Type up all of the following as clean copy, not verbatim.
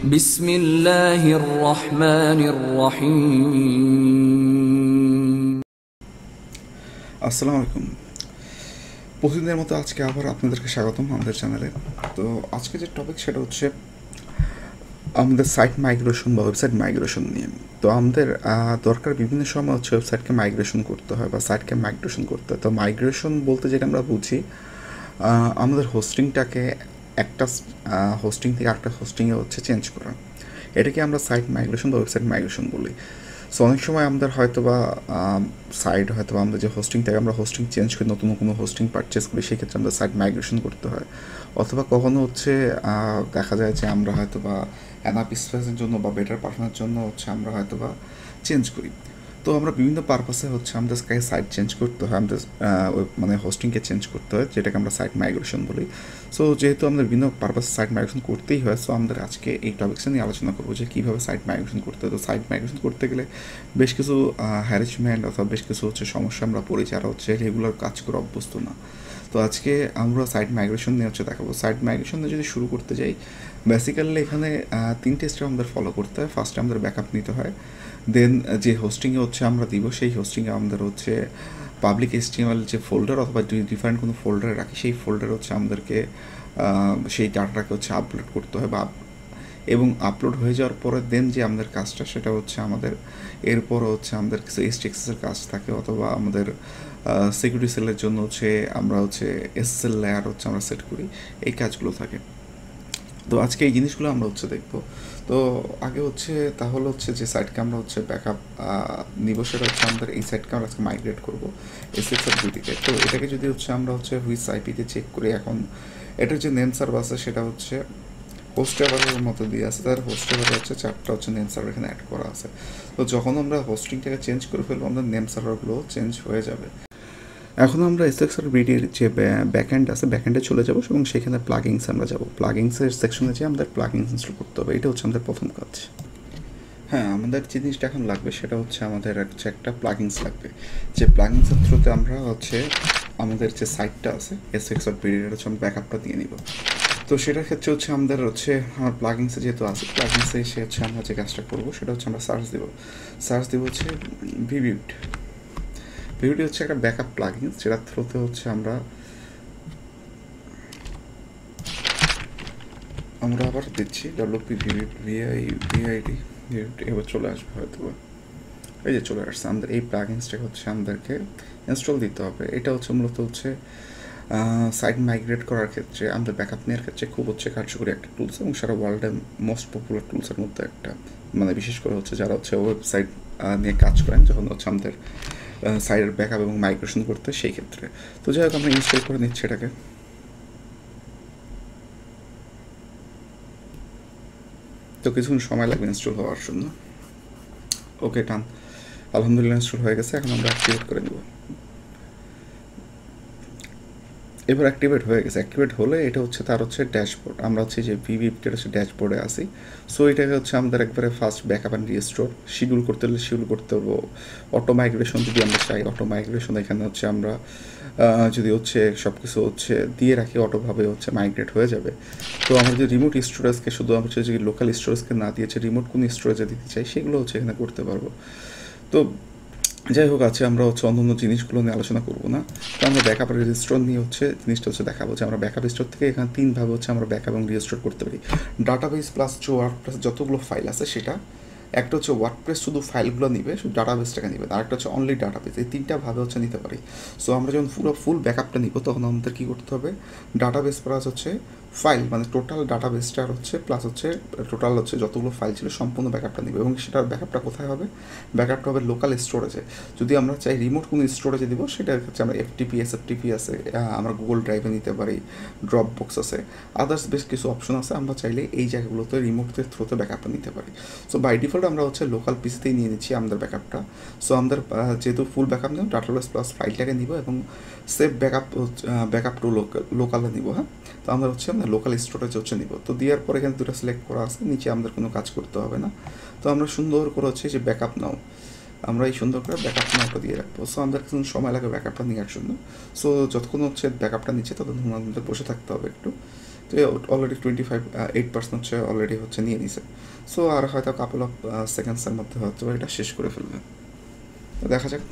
বিসমিল্লাহির রহমানির রহিম। আসসালামু আলাইকুম। প্রতিদিনের মতো আজকে আবার আপনাদেরকে স্বাগতম আমাদের চ্যানেলে। তো আজকে যে টপিক সেটা হচ্ছে আমাদের সাইট মাইগ্রেশন বা ওয়েবসাইট মাইগ্রেশন নিয়ে। তো আমাদের দরকার বিভিন্ন সময় হচ্ছে ওয়েবসাইটকে মাইগ্রেশন করতে হয় বা সাইটকে মাইগ্রেশন করতে হয়। তো মাইগ্রেশন বলতে যেটা আমরা বুঝি, আমাদের হোস্টিংটাকে একটা হোস্টিং থেকে আরেকটা হোস্টিংয়ে হচ্ছে চেঞ্জ করা, এটাকে আমরা সাইট মাইগ্রেশন বা ওয়েবসাইট মাইগ্রেশন বলি। সো অনেক সময় আমাদের হয়তো বা সাইট হয়তো বা আমাদের যে হোস্টিং থেকে আমরা হোস্টিং চেঞ্জ করে নতুন কোনো হোস্টিং পারচেস করি, সেক্ষেত্রে আমরা সাইট মাইগ্রেশন করতে হয়। অথবা কখনো হচ্ছে দেখা যায় যে আমরা হয়তো বা অ্যানাপ স্পেসের জন্য বা বেটার পারফরমেন্সের জন্য হচ্ছে আমরা হয়তো বা চেঞ্জ করি। তো আমরা বিভিন্ন পারপাসে হচ্ছে আমাদের সাইট চেঞ্জ করতে হয়, আমাদের মানে হোস্টিংকে চেঞ্জ করতে হয়, যেটাকে আমরা সাইট মাইগ্রেশন বলি। সো যেহেতু আমাদের বিভিন্ন পারপাসে সাইট মাইগ্রেশন করতেই হয়, সো আমাদের আজকে এই টপিকসটা নিয়ে আলোচনা করবো যে কীভাবে সাইট মাইগ্রেশন করতে হয়। তো সাইট মাইগ্রেশন করতে গেলে বেশ কিছু হ্যারাসমেন্ট অথবা বেশ কিছু হচ্ছে সমস্যা আমরা পড়ি, যারা হচ্ছে রেগুলার কাজ করে অভ্যস্ত না। তো আজকে আমরা সাইট মাইগ্রেশন নিয়ে হচ্ছে দেখাবো। সাইট মাইগ্রেশন নিয়ে যদি শুরু করতে যাই, বেসিক্যালি এখানে তিনটে স্টেপ আমাদের ফলো করতে হয়। ফার্স্টে আমাদের ব্যাকআপ নিতে হয়, দেন যে হোস্টিংয়ে হচ্ছে আমরা দিব সেই হোস্টিংয়ে আমাদের হচ্ছে পাবলিক HTML যে ফোল্ডার অথবা ডিফারেন্ট কোনো ফোল্ডারে রাখি, সেই ফোল্ডার হচ্ছে আমাদেরকে সেই ডাটাটাকে হচ্ছে আপলোড করতে হয় এবং আপলোড হয়ে যাওয়ার পরে দেন যে আমাদের কাজটা সেটা হচ্ছে আমাদের এরপর হচ্ছে আমাদের কিছু STXS কাজ থাকে, অথবা আমাদের সিকিউরিটি সেলের জন্য হচ্ছে আমরা হচ্ছে SSL লেয়ার হচ্ছে আমরা সেট করি, এই কাজগুলো থাকে। তো আজকে এই জিনিসগুলো আমরা হচ্ছে দেখবো। তো আগে হচ্ছে তাহলে হচ্ছে যে সাইটকে আমরা হচ্ছে ব্যাকআপ নিব, সেটা হচ্ছে আমাদের এই সাইটকে আমরা আজকে মাইগ্রেট করবো SXRB থেকে। তো এটাকে যদি হচ্ছে আমরা হচ্ছে হুইচ আইপিতে চেক করি, এখন এটার যে নেম সার্ভার আছে সেটা হচ্ছে হোস্ট সার্ভারের মতো দিয়ে আছে, তার হোস্ট সার্ভার হচ্ছে 4টা হচ্ছে নেম সার্ভার এখানে অ্যাড করা আছে। তো যখন আমরা হোস্টিংটাকে চেঞ্জ করে ফেলবো, আমাদের নেম সার্ভারগুলো চেঞ্জ হয়ে যাবে। এখন আমরা SXRBDর যে ব্যাকএন্ড আছে, ব্যাকএন্ডে চলে যাবো এবং সেখানে প্লাগিংস আমরা যাবো। প্লাগিংসের সেকশনে যেয়ে আমাদের প্লাগিংস ইনস্টল করতে হবে, এটা হচ্ছে আমাদের প্রথম কাজ। হ্যাঁ, আমাদের জিনিসটা এখন লাগবে সেটা হচ্ছে আমাদের হচ্ছে একটা প্লাগিংস লাগবে, যে প্লাগিংসের থ্রুতে আমরা হচ্ছে আমাদের যে সাইটটা আছে SXRBDর হচ্ছে আমরা ব্যাকআপটা দিয়ে নিব। তো সেটার ক্ষেত্রে হচ্ছে আমাদের হচ্ছে আমার প্লাগিংসে যেহেতু আছে, প্লাগিংসে এসে হচ্ছে আমরা যে কাজটা করবো সেটা হচ্ছে আমরা সার্চ দেবো হচ্ছে ভিভিটি হচ্ছে একটা ব্যাকআপ প্লাগিংস, যেটার থ্রুতে হচ্ছে আমরা আবার দিচ্ছি ভিআইডি এবার চলে আসবে হয়তো। এই যে চলে আসছে, আমাদের এই প্লাগিংসটাকে হচ্ছে আমাদেরকে ইনস্টল দিতে হবে। এটা হচ্ছে মূলত হচ্ছে সাইট মাইগ্রেট করার ক্ষেত্রে, আমাদের ব্যাকআপ নেওয়ার ক্ষেত্রে খুব হচ্ছে কার্যকরী একটা টুলস এবং সারা ওয়ার্ল্ডের মোস্ট পপুলার টুলসের মধ্যে একটা, মানে বিশেষ করে হচ্ছে যারা হচ্ছে ওয়েবসাইট নিয়ে কাজ করেন, যখন হচ্ছে আমাদের সাইটের ব্যাকআপ এবং মাইগ্রেশন করতে সেই ক্ষেত্রে। তো যাই হোক, আমরা ইনস্টল করে নিচ্ছি এটাকে। তো কিছুক্ষণ সময় লাগবে ইনস্টল হওয়ার জন্য। ওকে, টান, আলহামদুলিল্লাহ ইনস্টল হয়ে গেছে। এখন আমরা অ্যাক্টিভেট করে নেব। এবার অ্যাক্টিভেট হয়ে গেছে। অ্যাক্টিভেট হলে এটা হচ্ছে তার হচ্ছে ড্যাশবোর্ড। আমরা হচ্ছে যে ভিভিপিটা হচ্ছে ড্যাশবোর্ডে আসি। সো এটাকে হচ্ছে আমাদের একবারে first backup and restore schedule করতে হলে শিডিউল করতে হবে। অটো মাইগ্রেশন যদি আমরা চাই, অটো মাইগ্রেশন এখানে হচ্ছে আমরা যদি হচ্ছে সব কিছু হচ্ছে দিয়ে রাখি, অটোভাবে হচ্ছে মাইগ্রেট হয়ে যাবে। তো আমরা যে রিমোট স্টোরেজকে শুধু আমরা হচ্ছে যে লোকাল স্টোরেজকে না দিয়েছে রিমোট কোন স্টোরেজে দিতে চাই, সেগুলো হচ্ছে এখানে করতে পারবো। তো যাই হোক, আছে আমরা হচ্ছে অন্য জিনিসগুলো নিয়ে আলোচনা করবো না। তো আমরা ব্যাকআপ আর রেজিস্টোর নিয়ে হচ্ছে জিনিসটা হচ্ছে দেখাবো যে আমরা ব্যাকআপ স্টোর থেকে এখানে তিনভাবে হচ্ছে আমরা ব্যাকআপ এবং রেজিস্টোর করতে পারি। ডাটাবেস প্লাস যে ওয়ার্ডপ্রেস যতগুলো ফাইল আছে সেটা, একটা হচ্ছে ওয়ার্ডপ্রেস শুধু ফাইলগুলো নিবে, শুধু ডাটাবেসটাকে নিবে, আরেকটা হচ্ছে অনলি ডাটাবেস। এই তিনটা ভাবে হচ্ছে নিতে পারি। সো আমরা যখন ফুল ব্যাকআপটা নিব, তখন আমাদের কী করতে হবে, ডাটাবেস প্লাস হচ্ছে ফাইল, মানে টোটাল ডাটাবেসটার হচ্ছে প্লাস হচ্ছে টোটাল হচ্ছে যতগুলো ফাইল ছিল সম্পূর্ণ ব্যাকআপটা নিবে। এবং সেটার ব্যাকআপটা কোথায় হবে, ব্যাকআপটা হবে লোকাল স্টোরেজে। যদি আমরা চাই রিমোট কোনো স্টোরেজে দিব, সেটা হচ্ছে আমরা এফটিপি আছে, আমরা গুগল ড্রাইভে নিতে পারি, ড্রপ বক্স আছে, আদার্স বেশ কিছু অপশন আছে। আমরা চাইলে এই জায়গাগুলোতে রিমোটের থ্রুতে ব্যাকআপটা নিতে পারি। সো বাই ডিফল্ট আমরা হচ্ছে লোকাল পিসিতেই নিয়ে নিচ্ছি আমাদের ব্যাকআপটা। সো আমাদের যেহেতু ফুল ব্যাকআপ নেব, ডাটাবেস প্লাস ফাইলটাকে নিব এবং সেভ ব্যাকআপ টু লোকালে নিব। হ্যাঁ, তো আমরা হচ্ছে আমরা লোকাল স্টোরেজ হচ্ছে নিব। তো দেওয়ার পরে এখানে দুটো সিলেক্ট করা আছে, নিচে আমাদের কোনো কাজ করতে হবে না। তো আমরা সুন্দর করে হচ্ছে যে ব্যাকআপ নাও, আমরা এই সুন্দর করে ব্যাকআপ নাওটা দিয়ে রাখবো। সো আমাদের কিছু সময় লাগে ব্যাকআপটা নেওয়ার জন্য। সো যতক্ষণ হচ্ছে ব্যাকআপটা নিচ্ছে ততক্ষণ আমাদের বসে থাকতে হবে একটু। তো অলরেডি 8% হচ্ছে অলরেডি হচ্ছে নিয়ে নিছে। সো আর হয়তো কাপল অফ সেকেন্ডসের মধ্যে হয়তো এটা শেষ করে ফেলবে। তো দেখা যাক,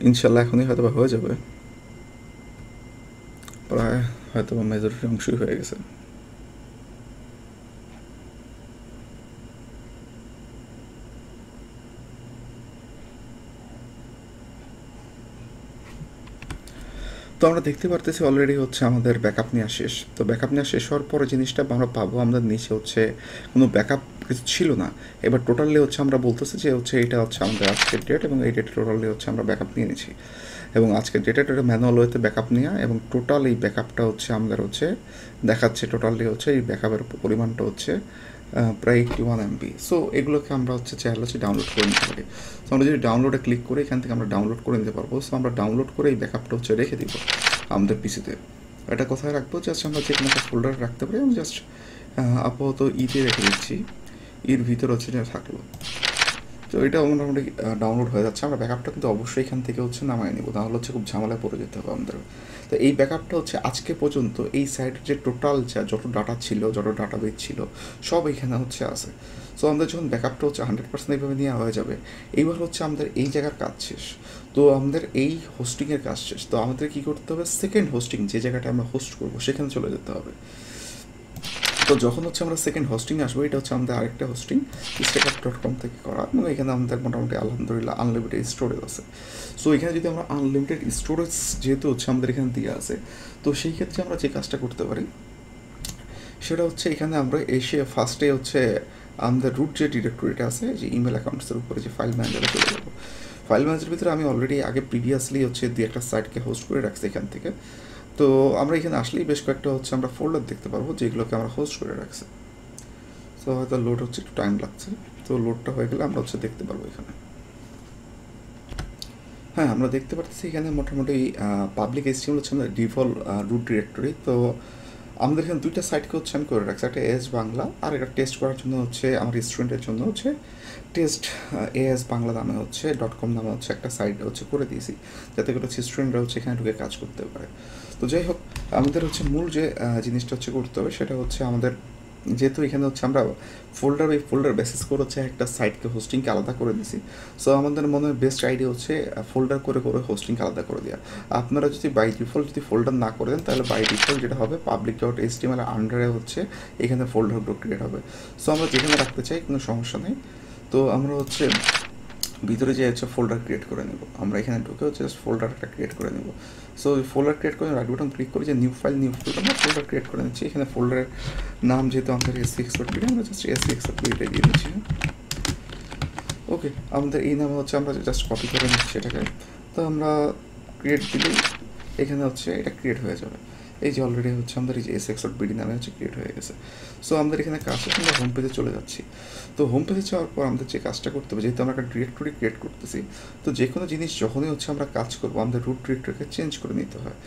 ইনশাল্লাহ এখনই হয়তো হয়ে যাবে, প্রায় হয়তো মেজরিটি অংশই হয়ে গেছে। তো আমরা দেখতে পারতেছি অলরেডি হচ্ছে আমাদের ব্যাকআপ নেওয়া শেষ। তো ব্যাকআপ নেওয়া শেষ হওয়ার পরে জিনিসটা আমরা পাবো, আমাদের নিচে হচ্ছে কোনো ব্যাকআপ কিছু ছিল না। এবার টোটালি হচ্ছে আমরা বলতেছি যে হচ্ছে এটা হচ্ছে আমাদের আজকের ডেট, এবং এই ডেটে টোটালি হচ্ছে আমরা ব্যাকআপ নিয়ে নিয়েছি, এবং আজকের ডেটে এটা ম্যানুয়াল ওয়েতে ব্যাকআপ নেওয়া, এবং টোটাল এই ব্যাকআপটা হচ্ছে আমাদের হচ্ছে দেখাচ্ছে টোটালি হচ্ছে এই ব্যাকআপের পরিমাণটা হচ্ছে প্রায় 81 MB। সো এগুলোকে আমরা হচ্ছে চাইলে হচ্ছে ডাউনলোড করে নিতে পারি। সো আমরা যদি ডাউনলোডে ক্লিক করে এখান থেকে আমরা ডাউনলোড করে নিতে পারবো। সো আমরা ডাউনলোড করে এই ব্যাকআপটা হচ্ছে রেখে দিব আমাদের পিসিতে। এটা কোথায় রাখবো, জাস্ট আমরা যে কোনো একটা ফোল্ডারে রাখতে পারি। আমি জাস্ট আপাতত ইতে রেখে দিচ্ছি, ইর ভিতরে হচ্ছে যেটা থাকলো। তো এটা মোটামুটি ডাউনলোড হয়ে যাচ্ছে। আমরা ব্যাকআপটা কিন্তু অবশ্যই এখান থেকে হচ্ছে নামায় নেবো, তাহলে হচ্ছে খুব ঝামেলায় পড়ে যেতে হবে আমাদের। তো এই ব্যাকআপটা হচ্ছে আজকে পর্যন্ত এই সাইটের যে টোটাল যত ডাটা ছিল, যত ডাটাবেস ছিল, সব এখানে হচ্ছে আছে। সো আমাদের যখন ব্যাকআপটা হচ্ছে 100% এইভাবে নেওয়া হয়ে যাবে, এইবার হচ্ছে আমাদের এই জায়গার কাজ শেষ। তো আমাদের এই হোস্টিংয়ের কাজ শেষ। তো আমাদের কী করতে হবে, সেকেন্ড হোস্টিং যে জায়গাটা আমরা হোস্ট করবো সেখানে চলে যেতে হবে। তো যখন হচ্ছে আমরা সেকেন্ড হোস্টিং আসবো, এটা হচ্ছে আমাদের আরেকটা হোস্টিং stack.com থেকে করা, এবং এখানে আমাদের মোটামুটি আলহামদুলিল্লাহ আনলিমিটেড স্টোরেজ আছে। সো এখানে যদি আমরা আনলিমিটেড স্টোরেজ যেহেতু হচ্ছে আমাদের এখানে দিয়ে আছে, তো সেই ক্ষেত্রে আমরা যে কাজটা করতে পারি সেটা হচ্ছে এখানে আমরা এসে ফার্স্টে হচ্ছে আমাদের রুট যে ডিরেক্টরিটা আছে, যে ইমেল অ্যাকাউন্টসের উপরে যে ফাইল ম্যানেজারে চলে যাবো। ফাইল ম্যানেজারের ভিতরে আমি অলরেডি আগে প্রিভিয়াসলি হচ্ছে দিয়ে একটা সাইটকে হোস্ট করে রাখছি এখান থেকে। তো আমরা এখানে আসলেই বেশ কয়েকটা হচ্ছে আমরা ফোল্ডার দেখতে পারবো যেগুলোকে আমরা হোস্ট করে রাখছি। তো হয়তো লোড হচ্ছে, একটু টাইম লাগছে। তো লোডটা হয়ে গেলে আমরা হচ্ছে দেখতে পারবো এখানে। হ্যাঁ, আমরা দেখতে পাচ্ছি এখানে মোটামুটি পাবলিক HTML হচ্ছে আমাদের ডিফল্ট রুট ডিরেক্টরি। তো আমাদের এখানে দুইটা সাইটকে হচ্ছে আমি করে রাখছি, একটা এস বাংলা, আর এটা টেস্ট করার জন্য হচ্ছে আমার স্টুডেন্টের জন্য হচ্ছে টেস্ট এস বাংলা নামে হচ্ছে .com নামে হচ্ছে একটা সাইট হচ্ছে করে দিয়েছি, যাতে করে হচ্ছে স্টুডেন্টরা হচ্ছে এখানে ঢুকে কাজ করতে পারে। তো যাই হোক, আমাদের হচ্ছে মূল যে জিনিসটা হচ্ছে করতে হবে সেটা হচ্ছে আমাদের, যেহেতু এখানে হচ্ছে আমরা ফোল্ডার বেসিস করে হচ্ছে একটা সাইটকে হোস্টিংকে আলাদা করে দিছি। সো আমাদের মনে হয় বেস্ট আইডিয়া হচ্ছে ফোল্ডার করে হোস্টিংকে আলাদা করে দেওয়া। আপনারা যদি বাই ডিফল্ট যদি ফোল্ডার না করে দেন, তাহলে বাই ডিফল্ট যেটা হবে public.html আন্ডারে হচ্ছে এখানে ফোল্ডারগুলো ক্রিয়েট হবে। সো আমরা যেখানে রাখতে চাই কোনো সমস্যা নেই। তো আমরা হচ্ছে ভিতরে যে হচ্ছে ফোল্ডার ক্রিয়েট করে নেব, আমরা এখানে ঢুকে হচ্ছে জাস্ট ফোল্ডার একটা ক্রিয়েট করে নেব। সো ফোল্ডার ক্রিয়েট করে রাইট বাটন ক্লিক করে যে নিউ ফাইল আমরা ফোল্ডার ক্রিয়েট করে নিচ্ছি। এখানে ফোল্ডারের নাম যেহেতু আমাদের SC Expert BD, আমরা জাস্ট SC Expert BD দিয়ে দিচ্ছি। ওকে, আমাদের এই নামে হচ্ছে আমরা জাস্ট কপি করে নিচ্ছি এটাকে। তো আমরা ক্রিয়েট দিলেই এখানে হচ্ছে এটা ক্রিয়েট হয়ে যাবে। এই যে অলরেডি হচ্ছে আমাদের এই যে SC Expert BD নামে হচ্ছে ক্রিয়েট হয়ে গেছে। সো আমাদের এখানে কাজ হচ্ছে, আমরা হোম পেজে চলে যাচ্ছি। তো হোম পেজে যাওয়ার পর আমাদের যে কাজটা করতে হবে, যেহেতু আমরা একটা ডিরেক্টরি ক্রিয়েট করতেছি, তো যে কোনো জিনিস যখনই হচ্ছে আমরা কাজ করবো, আমাদের রুট ডিরেক্টরিকে চেঞ্জ করে নিতে হয়।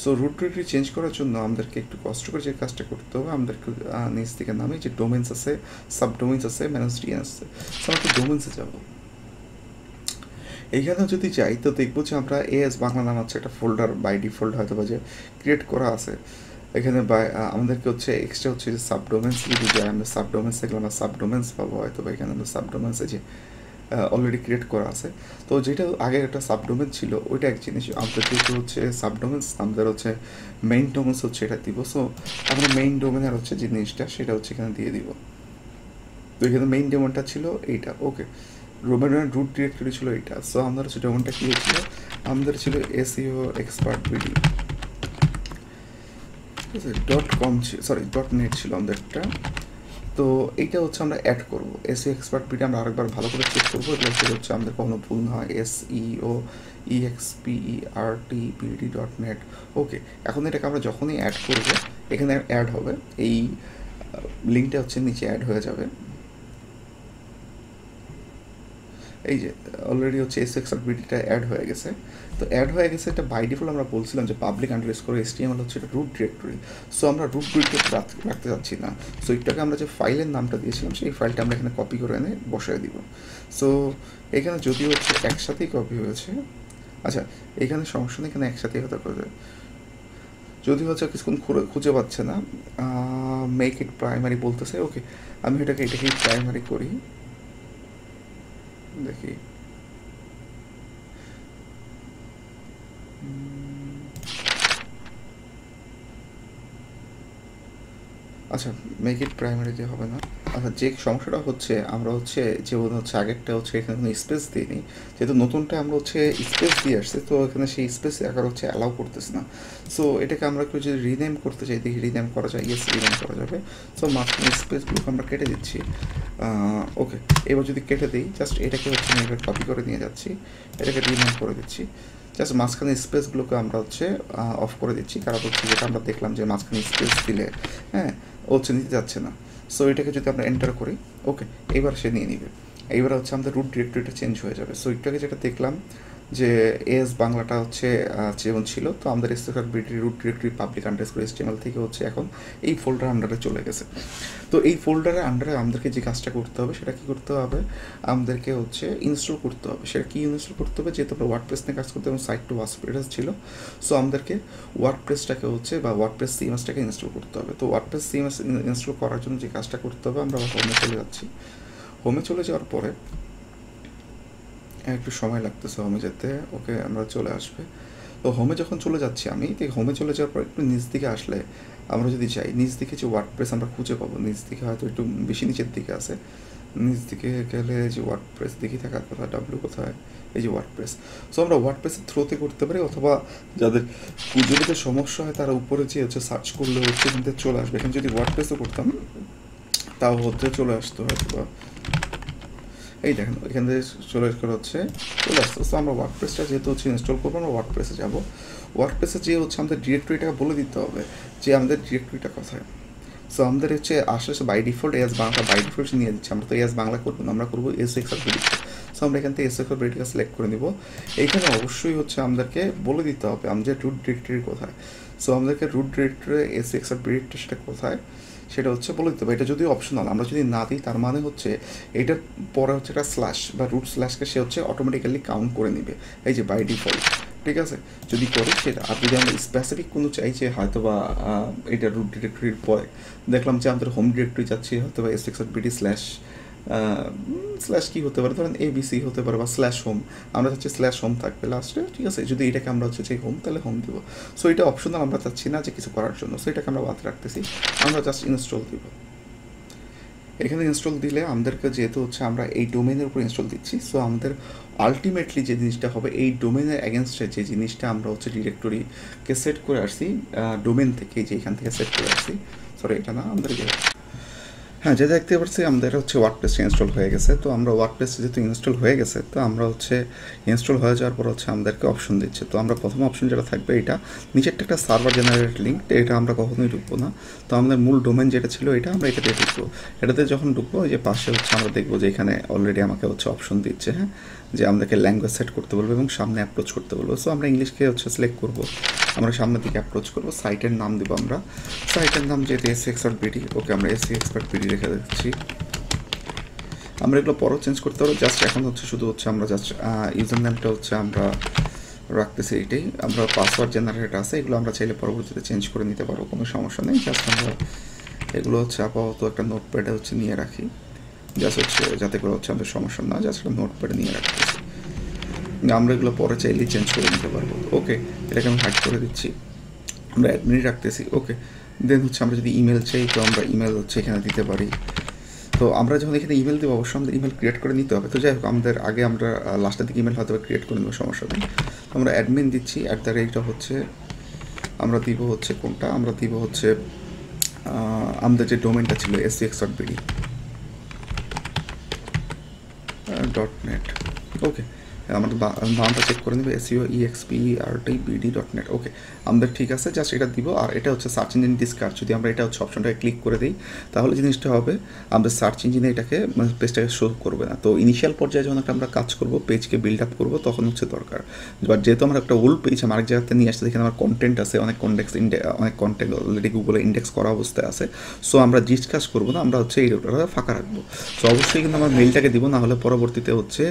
সো রুট ডিরেক্টরি চেঞ্জ করার জন্য আমাদেরকে একটু কষ্ট করে যে কাজটা করতে হবে, আমাদেরকে নিচ থেকে নামে যে ডোমেন্স আছে, সাবডোমেন্স আছে, ম্যানেজ DN আছে। সো আমরা ডোমেন্সে যাবো। এইখানে যদি যাই তো দেখবো যে আমরা এস বাংলা নাম হচ্ছে একটা ফোল্ডার বাই ডিফল্ট হয়তো বা যে ক্রিয়েট করা আছে এখানে। বাই আমাদেরকে হচ্ছে এক্সট্রা হচ্ছে যে সাবডোমেন্স যদি যাই, আমরা সাবডোমেন্স থেকে আমরা সাবডোমেন্স পাবো হয়তো বা এখানে আমরা সাবডোমেন্সে যে অলরেডি ক্রিয়েট করা আছে। তো যেটা আগে একটা সাবডোমেন ছিল ওইটা এক জিনিস, আমাদের যেহেতু হচ্ছে সাবডোমেন্স আমাদের হচ্ছে মেইন ডোমেন্স হচ্ছে এটা দিব। সো আমরা মেইন ডোমেনের হচ্ছে যে জিনিসটা সেটা হচ্ছে এখানে দিয়ে দিব। তো এখানে মেইন ডোমেনটা ছিল এইটা। ওকে, রোমেনের রুট ডিরেক্টরি ছিল এইটা। সো আমাদের হচ্ছে ডোমেনটা কী ছিল, আমাদের ছিল SEO Expert BD .com, sorry .net ছিল আমাদেরটা। তো এইটা হচ্ছে আমরা অ্যাড করবো SEO Expert BD। আমরা আরেকবার ভালো করে চেক করবো এটা হচ্ছে আমাদের কোনো ভুল না হয়, SEO EXPERT BD.net। ওকে, এখন এটাকে আমরা যখনই অ্যাড করবো এখানে অ্যাড হবে, এই লিঙ্কটা হচ্ছে নিচে অ্যাড হয়ে যাবে। এই যে অলরেডি হচ্ছে SEO Expert BDটা অ্যাড হয়ে গেছে। তো অ্যাড হয়ে গেছে, এটা বাই ডিফল্ট আমরা বলছিলাম যে public_HTML হচ্ছে এটা রুট ডিরেক্টরি। সো আমরা রুট ডিরেক্টরি রাখতে যাচ্ছি না। সো এটাকে আমরা যে ফাইলের নামটা দিয়েছিলাম সেই ফাইলটা আমরা এখানে কপি করে এনে বসায় দিব। সো এখানে যদিও হচ্ছে একসাথেই কপি হয়েছে, আচ্ছা এখানে সমস্যা নেই, এখানে একসাথেই হতে পারে। যদি হচ্ছে কিছুক্ষণ খুঁজে পাচ্ছে না, মেক ইট প্রাইমারি বলতেছে। ওকে, আমি এটাকেই প্রাইমারি করি, দেখি। আচ্ছা, মেক ইট প্রাইমারি দিয়ে হবে না। আচ্ছা, যে সমস্যাটা হচ্ছে আমরা হচ্ছে যেমন হচ্ছে আগেরটা হচ্ছে এখানে কোনো স্পেস দিইনি, যেহেতু নতুনটা আমরা হচ্ছে স্পেস দিয়ে আসছি, তো এখানে সেই স্পেস আকার হচ্ছে অ্যালাউ করতেছে না। সো এটাকে আমরা একটু যদি রিনেম করতে চাই, দেখি রিনেম করা যায়। ইয়েস, রিনেম করা যাবে। সো মাঝখানে স্পেসগুলোকে আমরা কেটে দিচ্ছি। ওকে, এবার যদি কেটে দিই, জাস্ট এটাকে হচ্ছে আমি এবার কপি করে নিয়ে যাচ্ছি, এটাকে রিনেম করে দিচ্ছি। জাস্ট মাঝখানে স্পেসগুলোকে আমরা হচ্ছে অফ করে দিচ্ছি, কারণ হচ্ছে যেটা আমরা দেখলাম যে মাঝখানে স্পেস দিলে হ্যাঁ হচ্ছে নিতে যাচ্ছে না। সো এটাকে যদি আমরা এন্টার করি, ওকে, এবার সে নিয়ে নিবে। এইবার হচ্ছে আমাদের রুট ডিরেক্টরিটা চেঞ্জ হয়ে যাবে। সো একটু আগে যেটা দেখলাম যে এস বাংলাটা হচ্ছে যেমন ছিল, তো আমাদের SSRBD root directory public underscore HTML থেকে হচ্ছে এখন এই ফোল্ডার আন্ডারে চলে গেছে। তো এই ফোল্ডারের আন্ডারে আমাদেরকে যে কাজটা করতে হবে সেটা কী করতে হবে, আমাদেরকে হচ্ছে ইনস্টল করতে হবে। সেটা কী ইনস্টল করতে হবে, যেহেতু আমরা ওয়ার্ডপ্রেস নিয়ে কাজ করতে এবং সাইট টু ওয়ার্ডপ্রেস ছিল, সো আমাদেরকে ওয়ার্ডপ্রেসটাকে হচ্ছে বা ওয়ার্ডপ্রেস সিএমএসটাকে ইনস্টল করতে হবে। তো ওয়ার্ডপ্রেস সিএমএস ইনস্টল করার জন্য যে কাজটা করতে হবে, আমরা হোমে চলে যাচ্ছি। হোমে চলে যাওয়ার পরে একটু সময় লাগতেছে হোমে যেতে। ওকে, আমরা চলে আসবে। তো হোমে যখন চলে যাচ্ছি আমি, তো হোমে চলে যাওয়ার পর একটু নিচ দিকে আসলে আমরা যদি যাই, নিচ দিকে যে ওয়ার্ডপ্রেস আমরা খুঁজে পাবো, নিচ দিকে হয়তো একটু বেশি নিচের দিকে আছে। নিচ দিকে গেলে যে ওয়ার্ডপ্রেস দেখি থাকার কথা, ডাব্লিউ কোথায়, এই যে ওয়ার্ডপ্রেস। সো আমরা ওয়ার্ডপ্রেসের থ্রোতে করতে পারি, অথবা যাদের খুঁজে পেতে সমস্যা হয় তারা উপরে যে হচ্ছে সার্চ করলে হচ্ছে এখান থেকে চলে আসবে। এখানে যদি ওয়ার্ডপ্রেসও করতাম তাও হচ্ছে চলে আসতো হয়তো বা, এই দেখেন এখান থেকে চলে হচ্ছে চলে আসতে। তো আমরা ওয়ার্ডপ্রেসটা যেহেতু হচ্ছে ইনস্টল করবো, আমরা ওয়ার্ডপ্রেসে যাবো। ওয়ার্ডপ্রেসে যে হচ্ছে আমাদের ডিরেক্টরিটাকে বলে দিতে হবে যে আমাদের ডিরেক্টরিটা কোথায়। সো আমাদের হচ্ছে আসলে by default as Bangla by default নিয়ে দিচ্ছে। আমরা তো এস বাংলা করবো না, আমরা করবো এস এক্সআরবিডি। সো আমরা এখান থেকে এস এক্সআরবিডিকে সিলেক্ট করে নিব। এইখানে অবশ্যই হচ্ছে আমাদেরকে বলে দিতে হবে আমাদের রুট ডিরেক্টরি কোথায়। সো আমাদেরকে রুট ডিরেক্টরি এস এক্সআরবিডিটা সেটা কোথায় সেটা হচ্ছে বলে দিতে হবে। এটা যদি অপশনাল, আমরা যদি না দিই তার মানে হচ্ছে এটার পরে হচ্ছে একটা স্ল্যাশ বা রুট স্ল্যাশকে সে হচ্ছে অটোমেটিক্যালি কাউন্ট করে নেবে, এই যে বাই ডিফল্ট। ঠিক আছে, যদি করি সেটা। আর যদি আমরা স্পেসিফিক কোনো চাই যে হয়তো বা এটা রুট ডিরেক্টরির পরে দেখলাম যে আমাদের হোম ডিরেক্টরি যাচ্ছি হয়তো বা এস এক্সআরবিডি স্ল্যাশ স্ল্যাশ কী হতে পারে, ধরেন এবিসি হতে পারে, বা স্ল্যাশ হোম, আমরা চাচ্ছি স্ল্যাশ হোম থাকবে লাস্টে। ঠিক আছে, যদি এটাকে আমরা হচ্ছে যে হোম, তাহলে হোম দেবো। সো এটা অপশনাল, আমরা চাচ্ছি না যে কিছু করার জন্য। সো এটাকে আমরা বাদ রাখতেছি, আমরা জাস্ট ইনস্টল দিব। এখানে ইনস্টল দিলে আমাদেরকে যেহেতু হচ্ছে আমরা এই ডোমেনের উপর ইনস্টল দিচ্ছি, সো আমাদের আলটিমেটলি যে জিনিসটা হবে, এই ডোমেনের অ্যাগেনস্টে যে জিনিসটা আমরা হচ্ছে ডিরেক্টরিকে সেট করে আসছি ডোমেন থেকে, যে এখান থেকে সেট করে আসছি, সরি এটা না, আমাদের হ্যাঁ, যে দেখতে পাচ্ছি আমাদের হচ্ছে ওয়ার্ডপ্রেসটা ইনস্টল হয়ে গেছে। তো আমরা ওয়ার্ডপ্রেসটা যেহেতু ইনস্টল হয়ে গেছে, তো আমরা হচ্ছে ইনস্টল হয়ে যাওয়ার পর হচ্ছে আমাদেরকে অপশন দিচ্ছে। তো আমরা প্রথম অপশন যেটা থাকবে, এটা নিচেরটা একটা সার্ভার জেনারেটেড লিঙ্ক, এটা আমরা কখনোই ঢুকবো না। তো আমাদের মূল ডোমেন যেটা ছিল এটা, আমরা এটাতে ঢুকবো। এটাতে যখন ঢুকবো, এই যে পাশে হচ্ছে আমরা দেখবো যে এখানে অলরেডি আমাকে হচ্ছে অপশন দিচ্ছে, হ্যাঁ, যে আমাদেরকে ল্যাঙ্গুয়েজ সেট করতে বলবো এবং সামনে অ্যাপ্রোচ করতে বলবো। সো আমরা ইংলিশকে হচ্ছে সিলেক্ট করবো, আমরা সামনের দিকে অ্যাপ্রোচ করবো। সাইটের নাম দেবো আমরা, সাইটের নাম যেহেতু এসি এক্সপার্ট ওকে, আমরা এসি এক্সপার্ট রেখে দিচ্ছি। আমরা এগুলো পরও চেঞ্জ করতে পারবো, জাস্ট এখন হচ্ছে শুধু হচ্ছে আমরা জাস্ট ইউজার নেমটা হচ্ছে আমরা রাখতেছি এইটাই। আমরা পাসওয়ার্ড জেনারেট আছে, এগুলো আমরা চাইলে পরবর্তীতে চেঞ্জ করে নিতে পারবো, কোনো সমস্যা নেই। জাস্ট আমরা এগুলো হচ্ছে আপাতত একটা নোটপ্যাডে হচ্ছে নিয়ে রাখি, জাস্ট হচ্ছে যাতে করে হচ্ছে আমাদের সমস্যা না, জাস্ট একটা নোটপ্যাডে নিয়ে রাখতেছি। আমরা এগুলো পরে চাইলেই চেঞ্জ করে নিতে পারবো। ওকে, এটাকে আমি হাইড করে দিচ্ছি, আমরা অ্যাডমিন রাখতেছি। ওকে, দেন হচ্ছে আমরা যদি ইমেল চাই, তো আমরা ইমেল হচ্ছে এখানে দিতে পারি। তো আমরা যখন এখানে ইমেল দেবো, অবশ্যই আমাদের ইমেল ক্রিয়েট করে নিতে হবে। তো যাই হোক, আমাদের আগে আমরা লাস্টের দিকে ইমেল হয়তো ক্রিয়েট করে নেবো, সমস্যা নেই। আমরা অ্যাডমিন দিচ্ছি, @ হচ্ছে আমরা দিব হচ্ছে কোনটা, আমরা দিব হচ্ছে আমাদের যে ডোমেনটা ছিল sx.bd.net। ওকে, আমাদের নামটা চেক করে নেবে, SEOEXPERTBD.net। ওকে, আমাদের ঠিক আছে, জাস্ট এটা দিব। আর এটা হচ্ছে সার্চ ইঞ্জিন ডিসকার্ড, যদি আমরা এটা হচ্ছে অপশনটাকে ক্লিক করে দিই, তাহলে জিনিসটা হবে আমাদের সার্চ ইঞ্জিনে এটাকে মানে পেজটাকে শো করবে না। তো ইনিশিয়াল পর্যায়ে যখন আমরা কাজ করবো, পেজকে বিল্ড আপ করবো, তখন হচ্ছে দরকার। বাট যেহেতু আমার একটা ওল্ড পেজ আমার এক জায়গাতে নিয়ে আসছে, যেখানে আমার কন্টেন্ট আছে, অনেক কন্টেন্ট অলরেডি গুগলে ইন্ডেক্স করা অবস্থায় আছে, সো আমরা ডিসকাস করবো না, আমরা হচ্ছে এই রোডটা ফাঁকা রাখবো। সো অবশ্যই কিন্তু আমার মেইলটাকে দিব, না হলে পরবর্তীতে হচ্ছে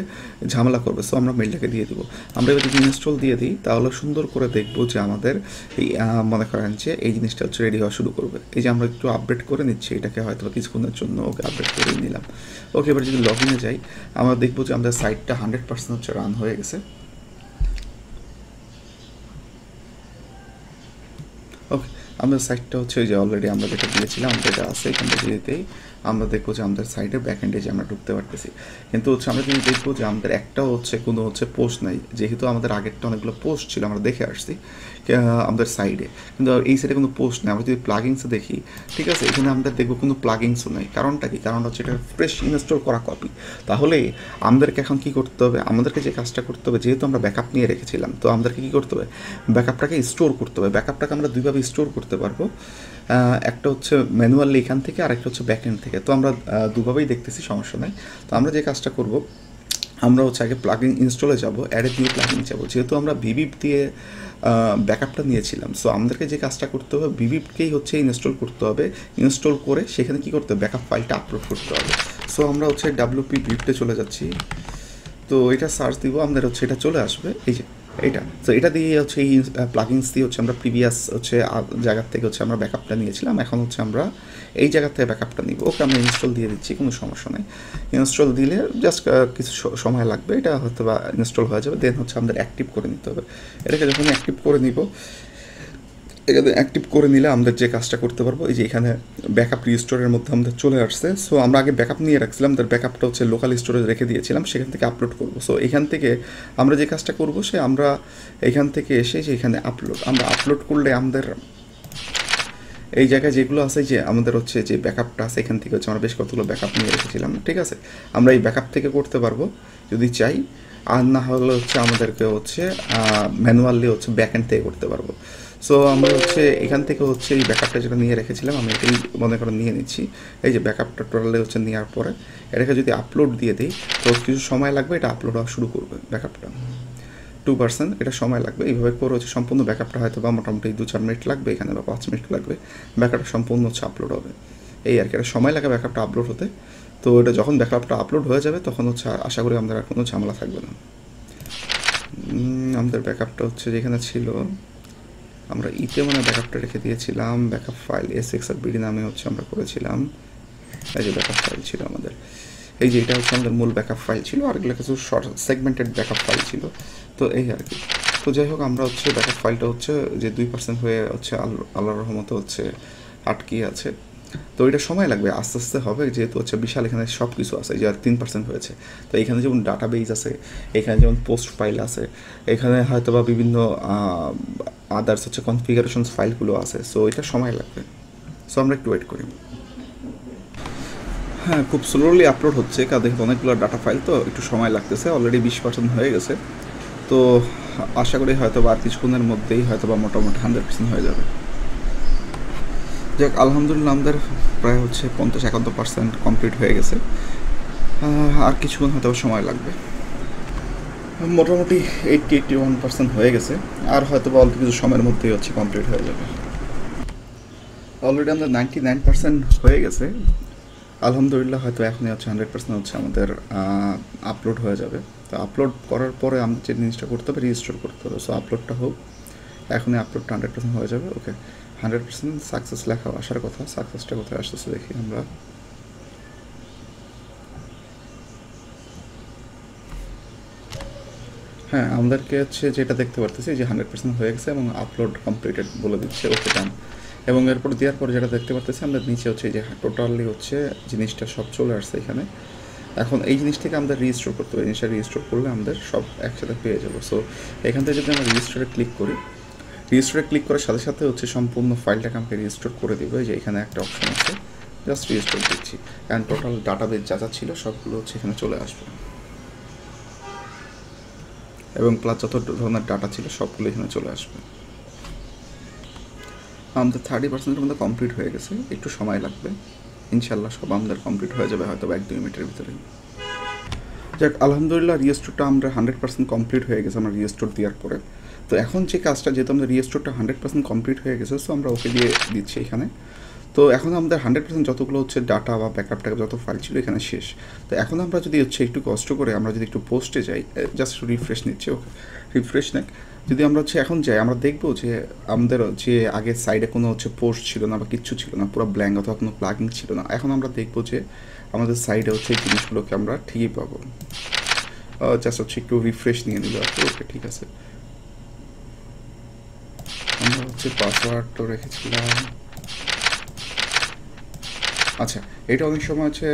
ঝামেলা করবে। সো আমরা মেলটাকে দিয়ে দিব। আমরা এবার যদি ইনস্টল দিয়ে দিই তাহলে সুন্দর করে দেখবো যে আমাদের এই মনে করেন যে এই জিনিসটা হচ্ছে রেডি হওয়া শুরু করবে। এই যে আমরা একটু আপডেট করে নিচ্ছি এটাকে, হয়তো কিছুক্ষণের জন্য ওকে আপডেট করে নিলাম। ওকে, এবার যদি লগ ইনে যাই আমরা দেখবো যে আমাদের সাইটটা 100% হচ্ছে রান হয়ে গেছে। ওকে, আমাদের সাইটটা হচ্ছে যে অলরেডি আমরা যেটা দিয়েছিলাম যেটা আছে এখান থেকে দিতেই আমরা দেখবো যে আমাদের সাইটের ব্যাকএন্ডে যে আমরা ঢুকতে পারতেছি। কিন্তু হচ্ছে আমরা যদি দেখবো যে আমাদের একটাও হচ্ছে কোনো হচ্ছে পোস্ট নাই, যেহেতু আমাদের আগেরটা অনেকগুলো পোস্ট ছিল আমরা দেখে আসছি আমাদের সাইডে, কিন্তু এই সাইডে কোনো পোস্ট নেই। আমরা যদি প্লাগিংসে দেখি, ঠিক আছে, এখানে আমরা দেখবো কোনো প্লাগিংসও নেই। কারণটা কি? কারণ হচ্ছে এটা ফ্রেশ ইনস্টল করা কপি। তাহলে আমাদেরকে এখন কী করতে হবে? আমাদেরকে যে কাজটা করতে হবে, যেহেতু আমরা ব্যাকআপ নিয়ে রেখেছিলাম, তো আমাদেরকে কী করতে হবে? ব্যাকআপটাকে স্টোর করতে হবে। ব্যাকআপটাকে আমরা দুইভাবে স্টোর করতে পারবো, একটা হচ্ছে ম্যানুয়ালি এখান থেকে, আর একটা হচ্ছে ব্যাকএন্ড থেকে। তো আমরা দুভাবেই দেখতেছি, সমস্যা নাই। তো আমরা যে কাজটা করব, আমরা হচ্ছে আগে প্লাগইন ইনস্টলে যাব, অ্যাড এ নিউ প্লাগইন যাব। যেহেতু আমরা ভিভিপ দিয়ে ব্যাকআপটা নিয়েছিলাম, সো আমাদেরকে যে কাজটা করতে হবে ভিভিপকেই হচ্ছে ইনস্টল করতে হবে। ইনস্টল করে সেখানে কী করতে হবে? ব্যাকআপ ফাইলটা আপলোড করতে হবে। সো আমরা হচ্ছে WP ভিভিপতে চলে যাচ্ছি। তো এটা সার্চ দিব, আমাদের হচ্ছে এটা চলে আসবে, এই যে এটা। তো এটা দিয়ে হচ্ছে এই প্লাগিংস দিয়ে হচ্ছে আমরা প্রিভিয়াস হচ্ছে জায়গার থেকে হচ্ছে আমরা ব্যাকআপটা নিয়েছিলাম, এখন হচ্ছে আমরা এই জায়গার থেকে ব্যাকআপটা নিব। ওকে, আমরা ইনস্টল দিয়ে দিচ্ছি, কোনো সমস্যা নেই। ইনস্টল দিলে জাস্ট কিছু সময় লাগবে, এটা হয়তো বা ইনস্টল হয়ে যাবে। দেন হচ্ছে আমাদের অ্যাক্টিভ করে নিতে হবে। এটাকে যখন অ্যাক্টিভ করে নিব, এখানে অ্যাক্টিভ করে নিলে আমাদের যে কাজটা করতে পারবো, এই যে এখানে ব্যাকআপ রিস্টোরের মধ্যে আমাদের চলে আসছে। সো আমরা আগে ব্যাকআপ নিয়ে রাখছিলাম, তার ব্যাকআপটা হচ্ছে লোকাল স্টোরেজ রেখে দিয়েছিলাম, সেখান থেকে আপলোড করবো। সো এখান থেকে আমরা যে কাজটা করবো, সে আমরা এখান থেকে এসে যে এখানে আমরা আপলোড করলে আমাদের এই জায়গায় যেগুলো আছে, যে আমাদের হচ্ছে যে ব্যাকআপটা আছে এখান থেকে হচ্ছে আমরা বেশ কতগুলো ব্যাকআপ নিয়ে রেখেছিলাম, ঠিক আছে। আমরা এই ব্যাকআপ থেকে করতে পারবো যদি চাই, আর না হলে হচ্ছে আমাদেরকে হচ্ছে ম্যানুয়ালি হচ্ছে ব্যাকএন্ড থেকে করতে পারবো। সো আমরা হচ্ছে এখান থেকে হচ্ছে এই ব্যাকআপটা যেটা নিয়ে রেখেছিলাম আমি এটাই মনে করে নিয়ে নিচ্ছি। এই যে ব্যাকআপটা টোটালে হচ্ছে নেওয়ার পরে এটাকে যদি আপলোড দিয়ে দিই, তো কিছু সময় লাগবে, এটা আপলোড হওয়া শুরু করবে। ব্যাকআপটা 2% এটা সময় লাগবে। এইভাবে করে হচ্ছে সম্পূর্ণ ব্যাকআপটা হয়তো বা মোটামুটি 2-4 মিনিট লাগবে এখানে, বা 5 মিনিট লাগবে, ব্যাকআপটা সম্পূর্ণ হচ্ছে আপলোড হবে। এই আর কি, এটা সময় লাগে ব্যাকআপটা আপলোড হতে। তো এটা যখন ব্যাকআপটা আপলোড হয়ে যাবে তখন হচ্ছে আশা করি আমাদের আর কোনো ঝামেলা থাকবে না। আমাদের ব্যাকআপটা হচ্ছে যেখানে ছিল, আমরা ইতে মানে ব্যাকআপটা রেখে দিয়েছিলাম, ব্যাকআপ ফাইল SXRBD নামে হচ্ছে আমরা করেছিলাম। এই যে ব্যাকআপ ফাইল ছিল আমাদের, এই যে এটা হচ্ছে আমাদের মূল ব্যাকআপ ফাইল ছিল, আর এগুলো কিছু শর্ট সেগমেন্টেড ব্যাকআপ ফাইল ছিল। তো এই আর কি। তো যাই হোক, আমরা হচ্ছে ব্যাকআপ ফাইলটা হচ্ছে যে 2% হয়ে হচ্ছে আল্লাহর রহমতে হচ্ছে আটকিয়ে আছে। তো এটা সময় লাগবে, আস্তে আস্তে হবে, যেহেতু হচ্ছে বিশাল এখানে সব কিছু আছে, যে আর 3% হয়েছে। তো এখানে যেমন ডাটাবেস আছে, এখানে যেমন পোস্ট ফাইল আছে, এখানে হয়তো বা বিভিন্ন আদার্স হচ্ছে কনফিগারেশনস ফাইলগুলো আছে। সো এটা সময় লাগবে। সো আমরা একটু ওয়েট করি। হ্যাঁ, খুব স্লোলি আপলোড হচ্ছে, কারণ দেখতে অনেকগুলো ডাটা ফাইল, তো একটু সময় লাগতেছে। অলরেডি 20% হয়ে গেছে। তো আশা করি হয়তো বা আর কিছুক্ষণের মধ্যেই হয়তো বা মোটামুটি 100% হয়ে যাবে। যাক, আলহামদুলিল্লাহ আমাদের প্রায় হচ্ছে 50-51% কমপ্লিট হয়ে গেছে। আর কিছুক্ষণ হয়তো সময় লাগবে। মোটামুটি 80-81% হয়ে গেছে, আর হয়তো বা অল্প কিছু সময়ের মধ্যেই হচ্ছে কমপ্লিট হয়ে যাবে। অলরেডি আমাদের 99% হয়ে গেছে। আলহামদুলিল্লাহ হয়তো এখনই হচ্ছে 100% হচ্ছে আমাদের আপলোড হয়ে যাবে। তো আপলোড করার পরে আমাদের যে জিনিসটা করতে হবে, রেজিস্টার করতে হবে। সো আপলোডটা হোক, এখনই আপলোডটা 100% হয়ে যাবে। ওকে, 100% সাকসেস লেখা আসার কথা। সাকসেসটা কোথায় আসতেছে দেখি আমরা। হ্যাঁ, আমাদেরকে হচ্ছে যেটা দেখতে পারতেছি যে 100% হয়ে গেছে এবং আপলোড কমপ্লিটেড বলে দিচ্ছে। ওকে, ডান। এবং এরপর দেওয়ার পর যেটা দেখতে পারতেছি আমরা নিচে হচ্ছে যে টোটালি হচ্ছে জিনিসটা সব চলে আসছে এখানে। এখন এই জিনিস থেকে আমাদের রেজিস্টার করতে হবে। জিনিসটা রেজিস্টার করলে আমাদের সব একসাথে পেয়ে যাবো। সো এখান থেকে যদি আমরা রেজিস্টারে ক্লিক করি, রেজিস্টারে ক্লিক করার সাথে সাথে হচ্ছে সম্পূর্ণ ফাইলটাকে আমাকে রেজিস্টার করে দেবে। যে এখানে একটা অপশন আছে, জাস্ট রেজিস্টার দিচ্ছি, অ্যান্ড টোটাল ডাটাবেস যা যা ছিল সবগুলো হচ্ছে এখানে চলে আসবে, এবং প্লাস যত ধরনের ডাটা ছিল সবগুলো এখানে চলে আসবে। আমাদের 30%-এর মধ্যে কমপ্লিট হয়ে গেছে, একটু সময় লাগবে। ইনশাল্লাহ সব আমাদের কমপ্লিট হয়ে যাবে হয়তো 1-2 মিনিটের ভিতরেই। যাক, আলহামদুলিল্লাহ রিস্টোরটা আমরা 100% কমপ্লিট হয়ে গেছে আমরা রিস্টোর দেওয়ার পরে। তো এখন যে কাজটা, যেহেতু আমাদের রিস্টোরটা 100% কমপ্লিট হয়ে গেছে, সো আমরা ওকে দিয়ে দিচ্ছি এখানে। তো এখন আমাদের 100% যতগুলো হচ্ছে ডাটা বা ব্যাকআপ ট্যাকআপ যত ফাইল ছিল এখানে শেষ। তো এখন আমরা যদি হচ্ছে একটু কষ্ট করে আমরা যদি একটু পোস্টে যাই, জাস্ট রিফ্রেশ নিচ্ছি, ওকে রিফ্রেশ নেক। যদি আমরা হচ্ছে এখন যাই, আমরা দেখবো যে আমাদের যে আগের সাইডে কোনো হচ্ছে পোস্ট ছিল না বা কিচ্ছু ছিল না, পুরো ব্ল্যাঙ্ক অথবা কোনো প্লাগিং ছিল না। এখন আমরা দেখবো যে আমাদের সাইডে হচ্ছে এই জিনিসগুলোকে আমরা ঠিকই পাবো। জাস্ট হচ্ছে একটু রিফ্রেশ নিয়ে নিল আর কি, ওকে ঠিক আছে। আমরা হচ্ছে পাসওয়ার্ডটা রেখেছিলাম। আচ্ছা, এটা অনেক সময় হচ্ছে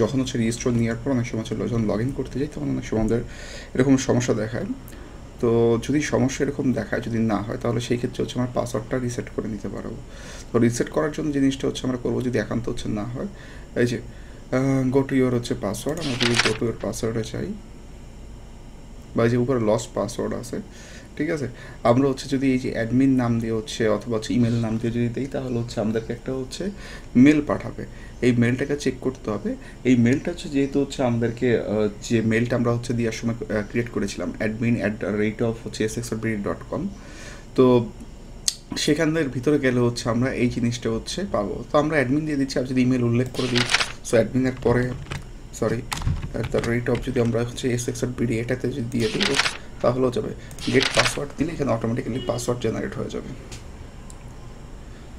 যখন হচ্ছে রেজিস্টার নেওয়ার পর অনেক সময় হচ্ছে যখন লগ ইন করতে যাই তখন অনেক সময় আমাদের এরকম সমস্যা দেখায়। তো যদি সমস্যা এরকম দেখায়, যদি না হয় তাহলে সেই ক্ষেত্রে হচ্ছে আমরা পাসওয়ার্ডটা রিসেট করে নিতে পারবো। তো রিসেট করার জন্য জিনিসটা হচ্ছে আমরা করবো, যদি একান্ত হচ্ছে না হয়, এই যে গো টু ইউর হচ্ছে পাসওয়ার্ড, আমরা যদি গো টু ইউর পাসওয়ার্ডে চাই বা যে উপরে লস্ট পাসওয়ার্ড আছে, ঠিক আছে, আমরা হচ্ছে যদি এই যে অ্যাডমিন নাম দিয়ে হচ্ছে অথবা হচ্ছে ইমেল নাম দিয়ে যদি দিই তাহলে হচ্ছে আমাদেরকে একটা হচ্ছে মেল পাঠাবে। এই মেলটাকে চেক করতে হবে। এই মেলটা হচ্ছে যেহেতু হচ্ছে আমাদেরকে যে মেলটা আমরা হচ্ছে দেওয়ার সময় ক্রিয়েট করেছিলাম admin@SXRBD.com, তো সেখানের ভিতরে গেলে হচ্ছে আমরা এই জিনিসটা হচ্ছে পাবো। তো আমরা অ্যাডমিন দিয়ে দিচ্ছি, আর যদি ইমেল উল্লেখ করে দিই, সো অ্যাডমিনের পরে @, যদি আমরা হচ্ছে SXRBD এটাতে যদি দিয়ে দিই তাহলেও যাবে। গেট পাসওয়ার্ড দিলে এখানে অটোমেটিক্যালি পাসওয়ার্ড জেনারেট হয়ে যাবে।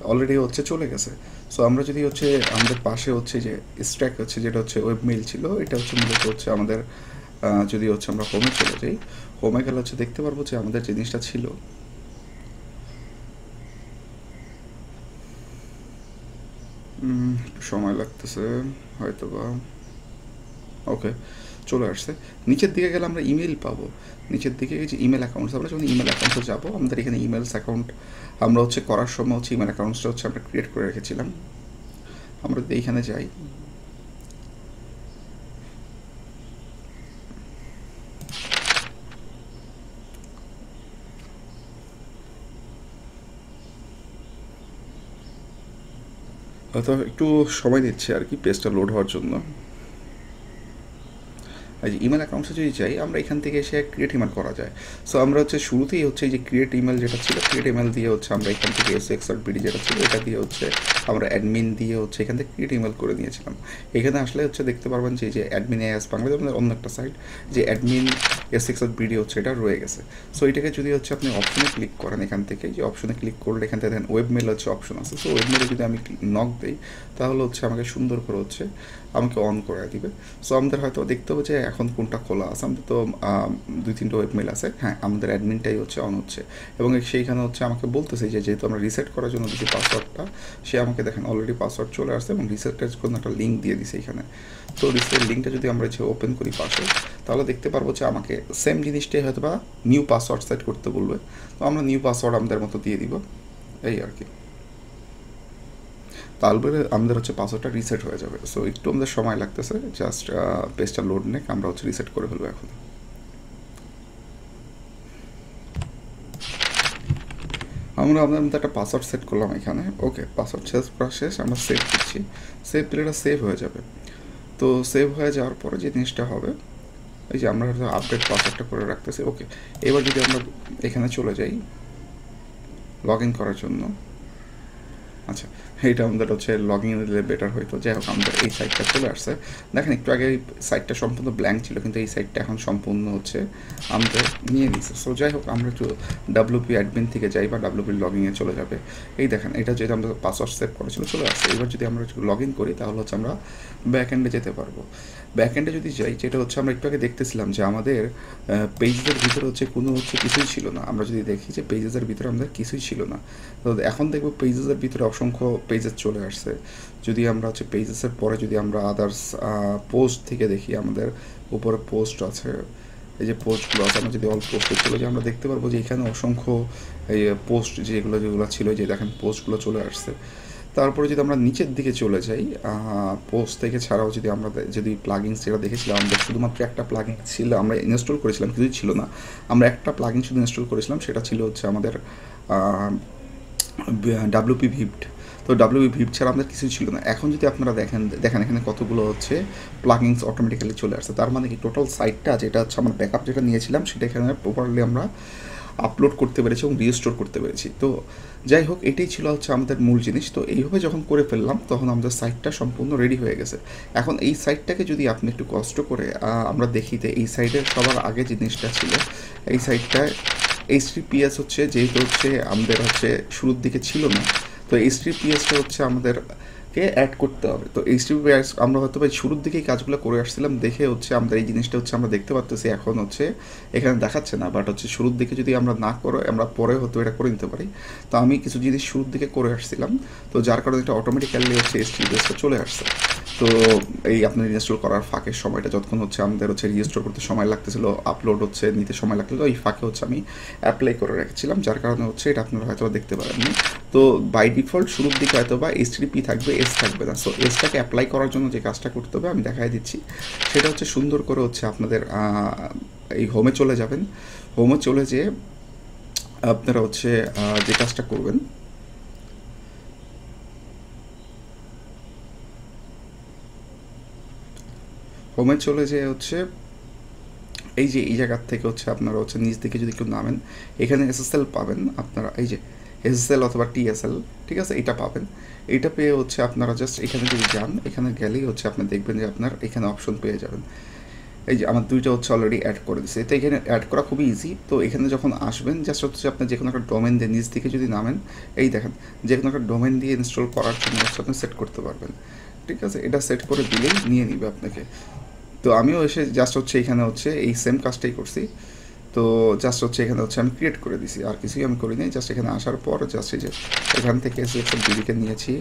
অলরেডি হচ্ছে চলে গেছে। সো আমরা যদি হচ্ছে আমাদের পাশে হচ্ছে যে স্ট্যাক হচ্ছে যেটা হচ্ছে ওয়েব মেল ছিল, এটা হচ্ছে মূলত হচ্ছে আমাদের যদি হচ্ছে আমরা হোমে চলে যাই, হোমে গেলে হচ্ছে দেখতে পারবো যে আমাদের জিনিসটা ছিল। একটু সময় লাগতেছে হয়তো বা, ওকে চলে আসছে। নিচের দিকে গেলে আমরা ইমেল পাবো। নিচের দিকে যে ইমেল অ্যাকাউন্টস, আমরা যখন ইমেল অ্যাকাউন্টে যাবো আমাদের এখানে ইমেলস অ্যাকাউন্ট আমরা হচ্ছে করার সময় হচ্ছে ইমেল অ্যাকাউন্টসটা হচ্ছে আমরা ক্রিয়েট করে রেখেছিলাম। আমরা যদি এইখানে যাই, হয়তো একটু সময় দিচ্ছে আর কি পেজটা লোড হওয়ার জন্য। এই যে ইমেল অ্যাকাউন্টসে যদি চাই আমরা এখান থেকে এসে ক্রিয়েট ইমেল করা যায়। সো আমরা হচ্ছে শুরুতেই হচ্ছে এই যে ক্রিয়েট ইমেল যেটা ছিল, ক্রিয়েট ইমেল দিয়ে হচ্ছে আমরা এখান থেকে SXRBD যেটা ছিল এটা দিয়ে হচ্ছে আমরা অ্যাডমিন দিয়ে হচ্ছে এখান থেকে ক্রিয়েট ইমেল করে নিয়েছিলাম। এখানে আসলে হচ্ছে দেখতে পারবেন যে যে অ্যাডমিন AS বাংলাদেশ আমাদের অন্য একটা সাইট, যে অ্যাডমিন SXRBD হচ্ছে এটা রয়ে গেছে। সো এটাকে যদি হচ্ছে আপনি অপশনে ক্লিক করেন, এখান থেকে যে অপশনে ক্লিক করলে এখান থেকে দেখেন ওয়েব মেল হচ্ছে অপশন আছে। সো ওয়েব মেলে যদি আমি নক দিই তাহলে হচ্ছে আমাকে সুন্দর করে হচ্ছে আমাকে অন করে দিবে। সো আমাদের হয়তো দেখতে হবে যে এখন কোনটা খোলা আছে। আমাদের তো 2-3টা ওয়েব মেল আছে, হ্যাঁ আমাদের অ্যাডমিনটাই হচ্ছে অন হচ্ছে এবং সেইখানে হচ্ছে আমাকে বলতেছে যে যেহেতু আমরা রিসেট করার জন্য দিচ্ছি পাসওয়ার্ডটা, সে আমাকে দেখেন অলরেডি পাসওয়ার্ড চলে আসছে এবং রিসেটের জন্য একটা লিঙ্ক দিয়ে দিছে এখানে। তো রিসেটের লিঙ্কটা যদি আমরা যে ওপেন করি পাশে, তাহলে দেখতে পারবো যে আমাকে সেম জিনিসটাই হয়তো বা নিউ পাসওয়ার্ড সেট করতে বলবে। তো আমরা নিউ পাসওয়ার্ড আমাদের মতো দিয়ে দিব, এই আর কি। তারপরে আমাদের হচ্ছে পাসওয়ার্ডটা রিসেট হয়ে যাবে। সো একটু আমাদের সময় লাগতেছে, জাস্ট পেজটা লোড নেক, আমরা হচ্ছে রিসেট করে ফেলবো এখন। আমরা আপনার মধ্যে একটা পাসওয়ার্ড সেট করলাম এখানে, ওকে পাসওয়ার্ড সেট করা শেষ, আমরা সেভ দিচ্ছি। সেভ দিলে এটা সেভ হয়ে যাবে। তো সেভ হয়ে যাওয়ার পরে যে জিনিসটা হবে, এই যে আমরা হয়তো আপডেট পাসওয়ার্ডটা করে রাখতেছি, ওকে। এবার যদি আমরা এখানে চলে যাই লগ ইন করার জন্য, আচ্ছা এইটা আমাদের হচ্ছে লগ ইন দিলে বেটার হইতো। যাই হোক আমাদের এই সাইটটা চলে আসছে। দেখেন একটু আগে এই সাইটটা সম্পূর্ণ ব্ল্যাঙ্ক ছিল, কিন্তু এই সাইটটা এখন সম্পূর্ণ হচ্ছে আমাদের নিয়ে নিচ্ছে। সো যাই হোক আমরা একটু WP অ্যাডমিন থেকে যাই বা WP লগ ইনে চলে যাবে। এই দেখেন এটা যেহেতু আমরা পাসওয়ার্ড সেভ করেছিল চলে আসছে। এবার যদি আমরা লগ ইন করি তাহলে হচ্ছে আমরা ব্যাক এন্ডে যেতে পারবো। ব্যাক এন্ডে যদি যাই, যেটা হচ্ছে আমরা একটু আগে দেখতেছিলাম যে আমাদের পেজের ভিতরে হচ্ছে কোনো হচ্ছে কিছুই ছিল না। আমরা যদি দেখি যে পেজেসের ভিতরে আমাদের কিছুই ছিল না, তো এখন দেখবো পেজেসের ভিতরে অসংখ্য পেজেস চলে আসছে। যদি আমরা হচ্ছে পেজেসের পরে যদি আমরা আদার্স পোস্ট থেকে দেখি, আমাদের উপরে পোস্ট আছে, এই যে পোস্টগুলো আছে, আমরা যদি অল পোস্টে চলে যাই আমরা দেখতে পারবো যে এখানে অসংখ্য এই পোস্ট যেগুলো ছিল, যে দেখেন পোস্টগুলো চলে আসছে। তারপরে যদি আমরা নিচের দিকে চলে যাই, পোস্ট থেকে ছাড়াও যদি আমরা যদি প্লাগিংস যেটা দেখেছিলাম, আমাদের শুধুমাত্র একটা প্লাগিং ছিল, আমরা ইনস্টল করেছিলাম, কিছুই ছিল না। আমরা একটা প্লাগিং শুধু ইনস্টল করেছিলাম, সেটা ছিল হচ্ছে আমাদের WP ভিভড। তো WP ভিভড ছাড়া আমাদের কিছুই ছিল না। এখন যদি আপনারা দেখেন এখানে কতগুলো হচ্ছে প্লাগিংস অটোমেটিক্যালি চলে আসছে। তার মানে কি টোটাল সাইটটা যেটা হচ্ছে আমার ব্যাকআপ যেটা নিয়েছিলাম সেটা এখানে প্রপারলি আমরা আপলোড করতে পেরেছি এবং রিস্টোর করতে পেরেছি। তো যাই হোক, এটাই ছিল হচ্ছে আমাদের মূল জিনিস। তো এইভাবে যখন করে ফেললাম তখন আমাদের সাইটটা সম্পূর্ণ রেডি হয়ে গেছে। এখন এই সাইটটাকে যদি আপনি একটু কষ্ট করে আমরা দেখি যে এই সাইটের সবার আগে জিনিসটা ছিল, এই সাইটটায় HTTPS হচ্ছে, যেহেতু হচ্ছে আমাদের হচ্ছে শুরুর দিকে ছিল না, তো HTTPSটা হচ্ছে আমাদেরকে অ্যাড করতে হবে। তো HTTPS আমরা হয়তো বা শুরুর দিকেই কাজগুলো করে আসছিলাম দেখে হচ্ছে আমাদের এই জিনিসটা হচ্ছে আমরা দেখতে পারতেছি এখন হচ্ছে এখানে দেখাচ্ছে না, বাট হচ্ছে শুরুর দিকে যদি আমরা না করে আমরা পরে হয়তো এটা করে নিতে পারি। তো আমি কিছু জিনিস শুরুর দিকে করে আসছিলাম, তো যার কারণে এটা অটোমেটিক্যালি হচ্ছে HTTPSটা চলে আসছে। তো এই আপনার ইনস্টল করার ফাঁকের সময়টা যতক্ষণ হচ্ছে আমাদের হচ্ছে রেজিস্টার করতে সময় লাগতেছিল, আপলোড হচ্ছে নিতে সময় লাগতেছিল, এই ফাঁকে হচ্ছে আমি অ্যাপ্লাই করে রেখেছিলাম, যার কারণে হচ্ছে এটা আপনারা হয়তো দেখতে পারেননি। তো বাই ডিফল্ট শুরুর দিকে হয়তো বা HTTP থাকবে, এস থাকবে না। সো এসটাকে অ্যাপ্লাই করার জন্য যে কাজটা করতে হবে আমি দেখাই দিচ্ছি। সেটা হচ্ছে সুন্দর করে হচ্ছে আপনাদের এই হোমে চলে যাবেন। হোমে চলে যেয়ে আপনারা হচ্ছে যে কাজটা করবেন, হোমে চলে যেয়ে হচ্ছে এই যে এই জায়গার থেকে হচ্ছে আপনারা হচ্ছে নিচ দিকে যদি কেউ নামেন, এখানে SSL পাবেন আপনারা, এই যে SSL অথবা TSL, ঠিক আছে, এটা পাবেন। এটা পেয়ে হচ্ছে আপনারা জাস্ট এখানে যদি যান, এখানে গেলেই হচ্ছে আপনি দেখবেন যে আপনার এখানে অপশন পেয়ে যাবেন। এই যে আমার দুইটা হচ্ছে অলরেডি অ্যাড করে দিচ্ছে, তো এখানে অ্যাড করা খুবই ইজি। তো এখানে যখন আসবেন জাস্ট হচ্ছে আপনার যে কোনো একটা ডোমেন দিয়ে নিচ দিকে যদি নামেন, এই দেখেন যে কোনো একটা ডোমেন দিয়ে ইনস্টল করার জন্য হচ্ছে আপনি সেট করতে পারবেন, ঠিক আছে। এটা সেট করে দিলেই নিয়ে নিবে আপনাকে। তো আমিও এসে জাস্ট হচ্ছে এখানে হচ্ছে এই সেম কাজটাই করছি। তো জাস্ট হচ্ছে এখানে হচ্ছে আমি ক্রিয়েট করে দিছি, আর কিছুই আমি করিনি। জাস্ট এখানে আসার পর জাস্ট এই যে এখান থেকে সিলেকশন ডিবিকে নিয়েছি,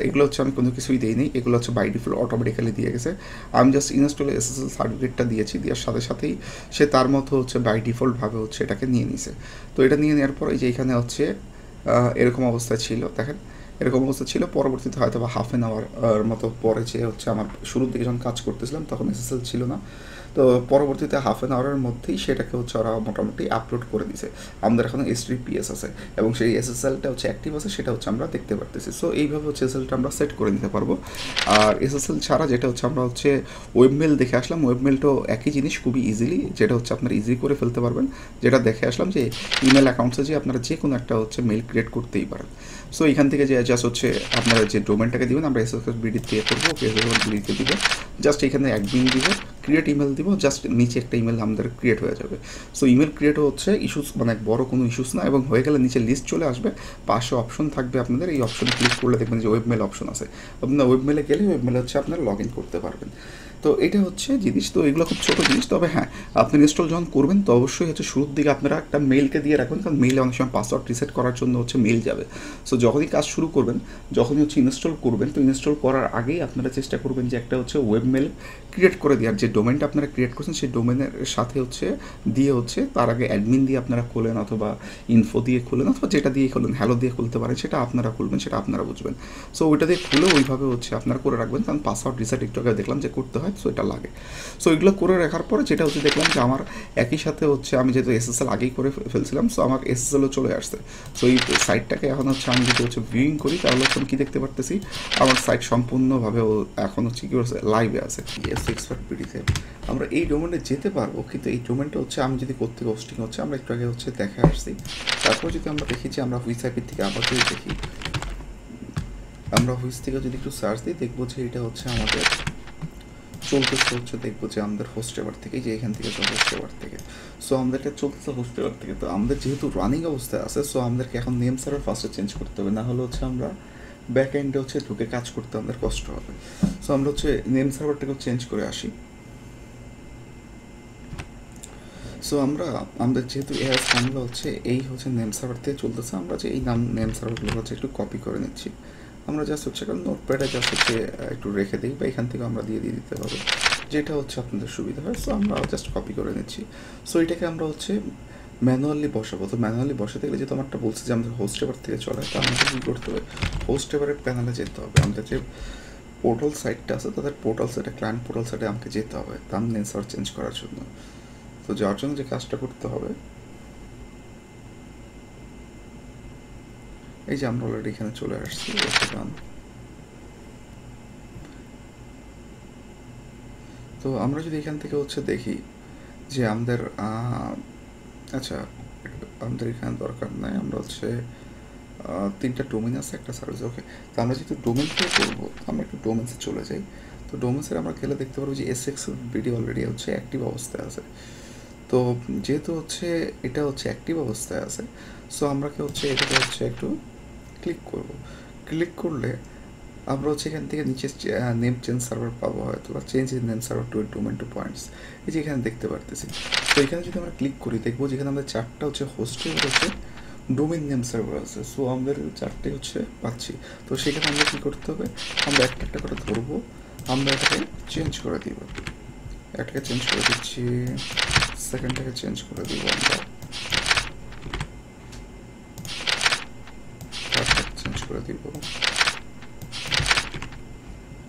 এগুলো হচ্ছে আমি কোনো কিছুই দিইনি, এগুলো হচ্ছে বাই ডিফল্ট অটোমেটিক্যালি দিয়ে গেছে। আমি জাস্ট ইনস্টল SSL সার্টিফিকেটটা দিয়েছি, দেওয়ার সাথে সাথেই সে তার মতো হচ্ছে বাই ডিফল্টভাবে হচ্ছে এটাকে নিয়ে নিছে। তো এটা নিয়ে নেওয়ার পর এই যে এখানে হচ্ছে এরকম অবস্থা ছিল, দেখেন এরকম অবস্থা ছিল। পরবর্তীতে হয়তো বা হাফ অ্যান আওয়ার মতো পরে যে হচ্ছে আমার শুরুর দিকে যখন কাজ করতেছিলাম তখন SSL ছিল না, তো পরবর্তীতে হাফ অ্যান আওয়ারের মধ্যেই সেটাকে হচ্ছে ওরা মোটামুটি আপলোড করে দিছে। আমাদের এখন HTTPS আছে এবং সেই SSLটা হচ্ছে অ্যাক্টিভ আছে, সেটা হচ্ছে আমরা দেখতে পারতেছি। সো এইভাবে হচ্ছে SSLটা আমরা সেট করে নিতে পারবো। আর SSL ছাড়া যেটা হচ্ছে আমরা হচ্ছে ওয়েবমেল দেখে আসলাম, ওয়েবমেলটাও একই জিনিস, খুবই ইজিলি, যেটা হচ্ছে আপনারা ইজিলি করে ফেলতে পারবেন। যেটা দেখে আসলাম যে ইমেল অ্যাকাউন্টসে যে আপনারা যে কোনো একটা হচ্ছে মেল ক্রিয়েট করতেই পারেন। সো এখান থেকে যে জাস্ট হচ্ছে আপনারা যে ডোমেনটাকে দিবেন, আমরা SSL-BD দিয়ে করবো, ওকে SSL-BD দিব, জাস্ট এখানে অ্যাডমিন দিব, ক্রিয়েট ইমেল দিব, জাস্ট নিচে একটা ইমেল আমাদের ক্রিয়েট হয়ে যাবে। সো ইমেল ক্রিয়েট হচ্ছে ইস্যুস মানে বড় কোনো ইস্যুস না, এবং হয়ে গেলে নিচে লিস্ট চলে আসবে, পাশে অপশন থাকবে আপনাদের, এই অপশনে ক্লিক করলে দেখবেন যে ওয়েবমেল অপশন আছে, আপনার ওয়েবমেলে গেলে ওয়েবমেলে হচ্ছে আপনারা লগ ইন করতে পারবেন। তো এটা হচ্ছে জিনিস। তো এগুলো খুব ছোটো জিনিস, তবে হ্যাঁ আপনি ইনস্টল যখন করবেন তো অবশ্যই হচ্ছে শুরুর দিকে আপনারা একটা মেইলকে দিয়ে রাখবেন, কারণ মেইলে অনেক সময় পাসওয়ার্ড রিসেট করার জন্য হচ্ছে মেইল যাবে। সো যখনই কাজ শুরু করবেন, যখনই হচ্ছে ইনস্টল করবেন, তো ইনস্টল করার আগেই আপনারা চেষ্টা করবেন যে একটা হচ্ছে ওয়েব মেল ক্রিয়েট করে দেওয়ার, যে ডোমেনটা আপনারা ক্রিয়েট করছেন সেই ডোমেনের সাথে হচ্ছে দিয়ে হচ্ছে তার আগে অ্যাডমিন দিয়ে আপনারা খোলেন, অথবা ইনফো দিয়ে খুলেন, অথবা যেটা দিয়ে খুলেন, হ্যালো দিয়ে খুলতে পারেন, সেটা আপনারা খুলবেন, সেটা আপনারা বুঝবেন। সো ওইটা দিয়ে খুলে ওইভাবে হচ্ছে আপনারা করে রাখবেন, কারণ পাসওয়ার্ড রিসেট একটু আগে দেখলাম যে করতে হয়, সো এটা লাগে। সো এগুলো করে রাখার পরে যেটা হচ্ছে দেখলাম যে আমার একই সাথে হচ্ছে আমি যেহেতু SSL আগেই করে ফেলছিলাম, সো আমার SSLও চলে আসছে। সো এই সাইটটাকে এখন হচ্ছে আমি যদি হচ্ছে ভিউইং করি তাহলে হচ্ছে আমি কী দেখতে পারতেছি, আমার সাইট সম্পূর্ণভাবে এখন হচ্ছে কী করছে, লাইভে আছে। ES-BD-তে আমরা এই ডোমেনে যেতে পারবো, কিন্তু এই ডোমেনটা হচ্ছে আমি যদি করতে হোস্টিং হচ্ছে আমরা একটু আগে হচ্ছে দেখে আসছি। তারপর যদি আমরা দেখি যে আমরা হুইস আইপির থেকে আবার যদি দেখি, আমরা হুইস থেকে যদি একটু সার্চ দিই দেখবো যে এটা হচ্ছে আমাদের চলতেছে হচ্ছে, দেখবো যে আমাদের হোস্ট এবার থেকে, যে এখান থেকে চলে হোস্ট এবার থেকে। সো আমাদেরকে চলতেছে হোস্ট এবার থেকে, তো আমাদের যেহেতু রানিং অবস্থায় আছে, সো আমাদেরকে এখন নেম সার্ভার ফার্স্টে চেঞ্জ করতে হবে, না হলে হচ্ছে আমরা ব্যাক এন্ডে হচ্ছে ঢুকে কাজ করতে আমাদের কষ্ট হবে। সো আমরা হচ্ছে নেম সার্ভারটাকেও চেঞ্জ করে আসি। সো আমাদের যেহেতু এআইএস বাংলা হচ্ছে এই হচ্ছে নেম সার্ভার থেকে চলতেছে, আমরা যে এই নেম সার্ভারগুলো হচ্ছে একটু কপি করে নিচ্ছি। আমরা জাস্ট হচ্ছে কারণ নোটপ্যাডে জাস্ট হচ্ছে একটু রেখে দিই, বা এখান থেকে আমরা দিয়ে দিতে হবে, যেটা হচ্ছে আপনাদের সুবিধা হয়। সো আমরা জাস্ট কপি করে নিচ্ছি। সো এটাকে আমরা হচ্ছে ম্যানুয়ালি বসাবো। তো ম্যানুয়ালি বসাতে গেলে যেহেতু আমারটা বলছে যে আমাদের হোস্ট এবার থেকে চলে, তো আমাদের কী করতে হবে, হোস্ট এবারের প্যানেলে যেতে হবে, আমাদের যে পোর্টাল সাইটটা আছে তাদের পোর্টাল সাইটে, ক্লায়েন্ট পোর্টাল সাইটে আমাকে যেতে হবে তার নেম সার্ভার চেঞ্জ করার জন্য। তো যার জন্য যে কাজটা করতে হবে, এই যে আমরা অলরেডি এখানে চলে আসছি। তো আমরা যদি এখান থেকে হচ্ছে দেখি যে আমাদের আচ্ছা আমাদের এখানে দরকার নাই, আমরা হচ্ছে 3টা ডোমেন আছে, একটা সার্ভিস। ওকে, তো আমরা যেহেতু ডোমেন থেকে করবো, আমরা একটু ডোমেন্সে চলে যাই। তো ডোমেন্সের আমরা গেলে দেখতে পারবো যে এসএক্স বিডি অলরেডি হচ্ছে অ্যাক্টিভ অবস্থায় আছে। তো যেহেতু হচ্ছে এটা হচ্ছে অ্যাক্টিভ অবস্থায় আছে, সো আমরা কি হচ্ছে এটাকে হচ্ছে একটু ক্লিক করব। ক্লিক করলে আমরা হচ্ছে এখান থেকে নিচে নেম চেঞ্জ সার্ভার পাবো, হয়তো বা change in name server to domain to points, এই যে এখানে দেখতে পারতেছি। তো এখানে যদি আমরা ক্লিক করি দেখবো যেখানে আমাদের 4টা হচ্ছে হোস্টেল হচ্ছে ডোমেন নেম সার্ভার আছে। সো আমাদের 4টে হচ্ছে পাচ্ছি। তো সেখানে আমরা কী করতে হবে, আমরা একটা একটা করে ধরবো, আমরা এটাকে চেঞ্জ করে দিব। একটাকে চেঞ্জ করে দিচ্ছি, সেকেন্ডটাকে চেঞ্জ করে দিব, আমরা থার্ডটাকে চেঞ্জ করে দিব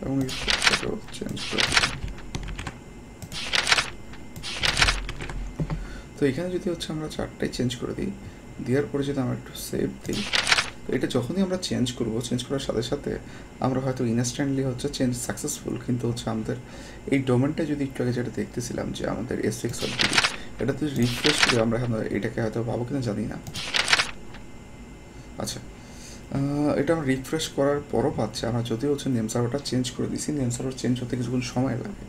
এবং এই ফোর্থটাকেও চেঞ্জ করে দিব। তো এখানে যদি হচ্ছে আমরা 4টাই চেঞ্জ করে দিই, দেওয়ার পরে যদি আমরা একটু সেভ দিই, তো এটা যখনই আমরা চেঞ্জ করবো, চেঞ্জ করার সাথে সাথে আমরা হয়তো ইনস্ট্যান্টলি হচ্ছে চেঞ্জ সাকসেসফুল, কিন্তু হচ্ছে আমাদের এই ডোমেনটা যদি একটু আগে যেটা দেখতেছিলাম যে আমাদের এসএক্স অলরেডি, এটা তো রিফ্রেশ করে আমরা এখন এটাকে হয়তো পাবো কিনা জানি না। আচ্ছা, এটা আমরা রিফ্রেশ করার পরও পাচ্ছি, আমরা যদিও হচ্ছে নেম সার্ভারটা চেঞ্জ করে দিছি, নেম সার্ভার চেঞ্জ হতে কিছুক্ষণ সময় লাগে।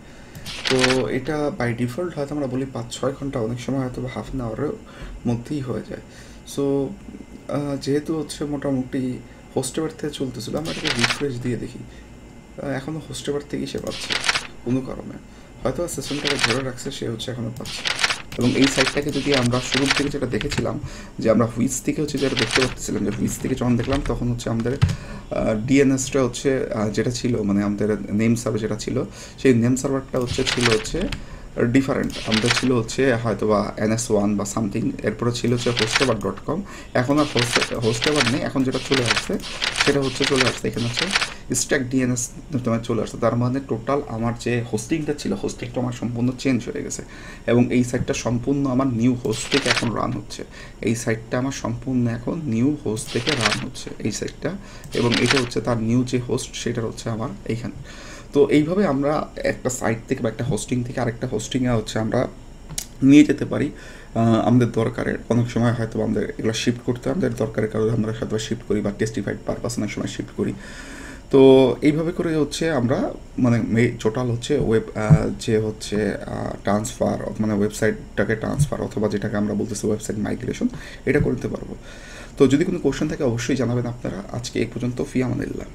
তো এটা বাই ডিফল্ট হয়তো আমরা বলি 5-6 ঘন্টা, অনেক সময় হয়তো হাফ অ্যান আওয়ারের মধ্যেই হয়ে যায়। সো যেহেতু হচ্ছে মোটামুটি হোস্টেবার থেকে চলতেছিল, আমরা এটাকে রিফ্রেশ দিয়ে দেখি, এখনও হোস্টেবার থেকেই সে পাচ্ছে কোনো কারণে, হয়তো সেশনটাকে ধরে রাখছে, সে হচ্ছে এখনও পাচ্ছে। এবং এই সাইটটাকে যদি আমরা শুরুর থেকে যেটা দেখেছিলাম যে আমরা হুইচ থেকে হচ্ছে যেটা দেখতে পাচ্ছিলাম, যে হুইচ থেকে যখন দেখলাম তখন হচ্ছে আমাদের ডিএনএসটা হচ্ছে যেটা ছিল, মানে আমাদের নেম সার্ভার যেটা ছিল, সেই নেম সার্ভারটা হচ্ছে ছিল হচ্ছে ডিফারেন্ট। আমাদের ছিল হচ্ছে হয়তো বা NS1 বা সামথিং, এরপরে ছিল হচ্ছে hostebar.com। এখন আর হোস্টেবার নেই, এখন যেটা চলে আসছে সেটা হচ্ছে চলে আসছে এখানে হচ্ছে স্ট্যাক ডিএনএস তোমার চলে আসছে। তার মানে টোটাল আমার যে হোস্টিংটা ছিল, হোস্টিংটা আমার সম্পূর্ণ চেঞ্জ হয়ে গেছে এবং এই সাইটটা সম্পূর্ণ আমার নিউ হোস্ট থেকে এখন রান হচ্ছে। এই সাইটটা আমার সম্পূর্ণ এখন নিউ হোস্ট থেকে রান হচ্ছে এই সাইটটা, এবং এটা হচ্ছে তার নিউ যে হোস্ট সেটা হচ্ছে আমার এইখানে। তো এইভাবে আমরা একটা সাইট থেকে বা একটা হোস্টিং থেকে আরেকটা হোস্টিংয়ে হচ্ছে আমরা নিয়ে যেতে পারি আমাদের দরকারের। অনেক সময় হয়তো আমাদের এগুলো শিফট করতে আমাদের দরকারের কারণে আমরা হয়তো শিফট করি, বা টেস্টিফাইড পারপাস অনেক সময় শিফট করি। তো এইভাবে করে হচ্ছে আমরা মানে টোটাল হচ্ছে ওয়েব যে হচ্ছে ট্রান্সফার, মানে ওয়েবসাইটটাকে ট্রান্সফার অথবা যেটাকে আমরা বলতেছি ওয়েবসাইট মাইগ্রেশন, এটা করতে পারবো। তো যদি কোনো কোশ্চেন থাকে অবশ্যই জানাবেন আপনারা। আজকে এই পর্যন্ত, ফি আমানিল্লাহ।